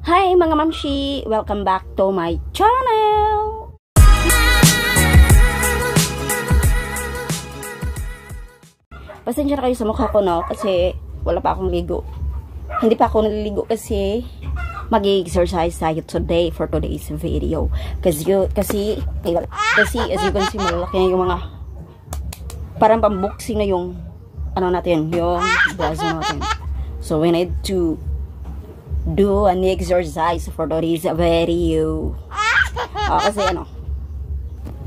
Hi mga mamshi! Welcome back to my channel! Pasensya na kayo sa mukha ko, no? Kasi wala pa akong ligo. Hindi pa ako naliligo kasi mag-exercise tayo today for today's video. Kasi as you can see, malaki na yung mga parang pamboxing na yung ano natin, yung braso natin. So we need to do an exercise for today's video. Kasi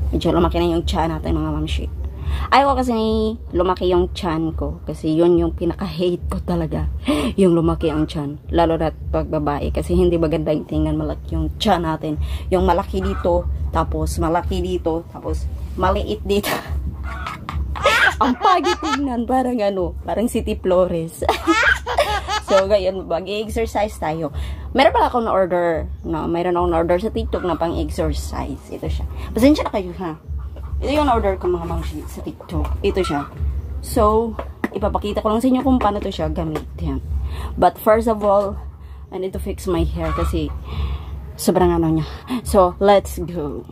medyo lumaki na yung chan natin mga mamshi. Ayaw kasi lumaki yung chan ko. Kasi yun yung pinaka-hate ko talaga. Yung lumaki ang chan. Lalo na pag babae. Kasi hindi maganda yung tingnan malaki yung chan natin. Yung malaki dito, tapos malaki dito, tapos maliit dito. Ang pagit tingnan. Parang City Flores. So, ngayon, mag-exercise tayo. Meron pala akong na-order. No? Meron akong na-order sa TikTok na pang-exercise. Ito siya. Pasensya na kayo, ha? Ito yung na-order ko mga mamshi sa TikTok. Ito siya. So, ipapakita ko lang sa inyo kung paano ito siya gamitin. But first of all, I need to fix my hair kasi sobrang niya. So, let's go.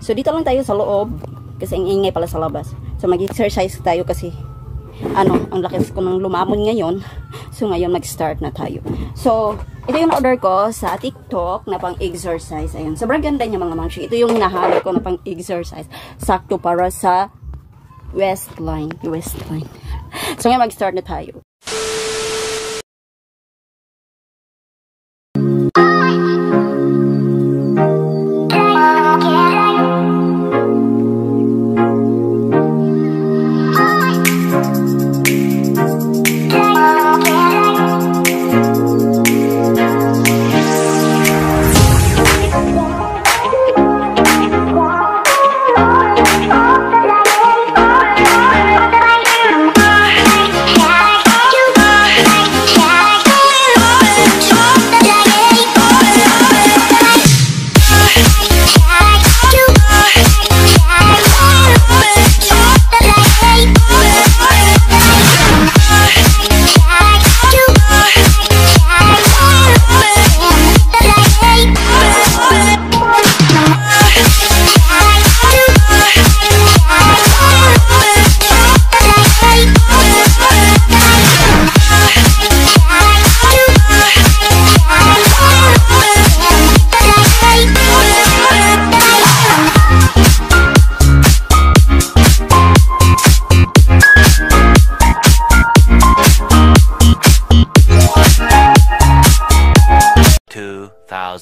So, dito lang tayo sa loob. Kasi ang ingay pala sa labas. So, mag-exercise tayo kasi ang lakas ko ng lumamon ngayon. So, ngayon mag-start na tayo. So, ito yung order ko sa TikTok na pang-exercise. Ayan. Sobrang ganda niya mga mamshi. Ito yung hinahanap ko na pang-exercise. Sakto para sa waistline. So, ngayon mag-start na tayo.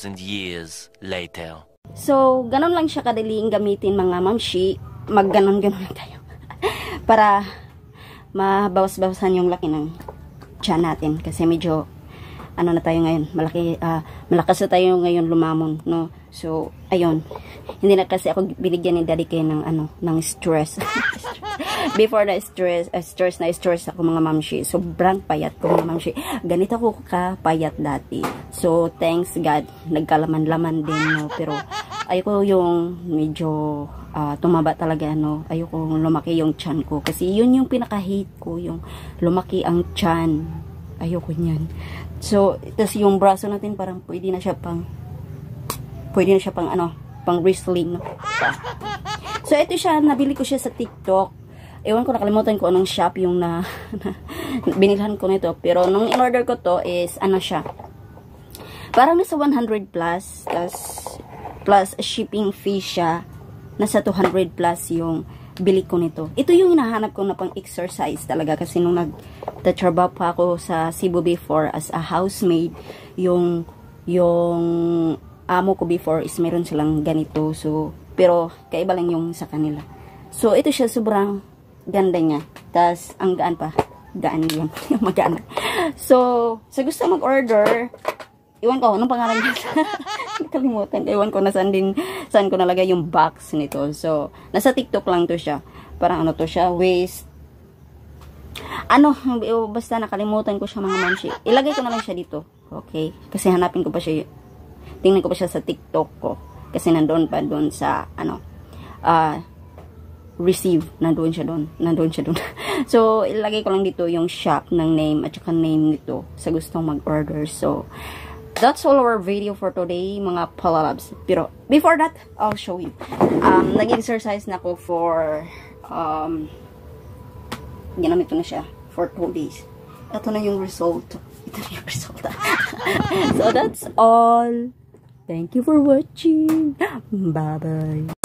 Years later. So, ganun lang siya kadaling gamitin mga mamshi. Mag-ganon-ganon lang tayo. Para mabawas-bawasan yung laki ng tiyan natin. Kasi medyo, na tayo ngayon. Malakas na tayo ngayon lumamon, no? So, ayun. Hindi na kasi ako binigyan ni Daddy kayo ng stress. Before na stress ako mga mamshi. Sobrang payat ko mga mamshi. Ganito ko kapayat dati. So, thanks God. Nagkalaman-laman din, no? Pero, ayoko yung medyo tumaba talaga, no? Ayoko lumaki yung tiyan ko. Kasi yun yung pinaka-hate ko. Yung lumaki ang tiyan. Ayoko niyan. So, tas yung braso natin parang pwede na siya pang wrestling, no? So, ito siya. Nabili ko siya sa TikTok. Ewan ko, nakalimutan ko anong shop yung binilhan ko nito. Pero, nung in-order ko to is, siya. Parang nasa 100 plus. Plus shipping fee siya. Nasa 200 plus yung bili ko nito. Ito yung hinahanap ko na pang-exercise talaga. Kasi nung nagtatrabaho pa ako sa Cebu before as a housemaid, yung amo ko before is meron silang ganito. So, pero kaiba lang yung sa kanila. So, ito siya sobrang ganda niya. Tas, ang gaan pa. Gaan yun. Yung magana. So, sa gusto mag-order, iwan ko, anong pangalan niya? Nakalimutan. Iwan ko na saan ko nalagay yung box nito. So, nasa TikTok lang to siya. Parang to siya, waist. Basta nakalimutan ko siya mga mamshi. Ilagay ko na lang siya dito. Okay? Kasi hanapin ko pa siya. Tingnan ko pa siya sa TikTok ko. Kasi nandoon pa doon sa, receive. Nandoon siya doon. So, ilagay ko lang dito yung shop ng name at saka name nito sa gustong mag-order. So, that's all our video for today, mga palalabs. Pero, before that, I'll show you. Nag-exercise na ako for, ginamit ko na siya for 2 days. Ito na yung result. Ito na yung result. So, that's all. Thank you for watching. Bye-bye.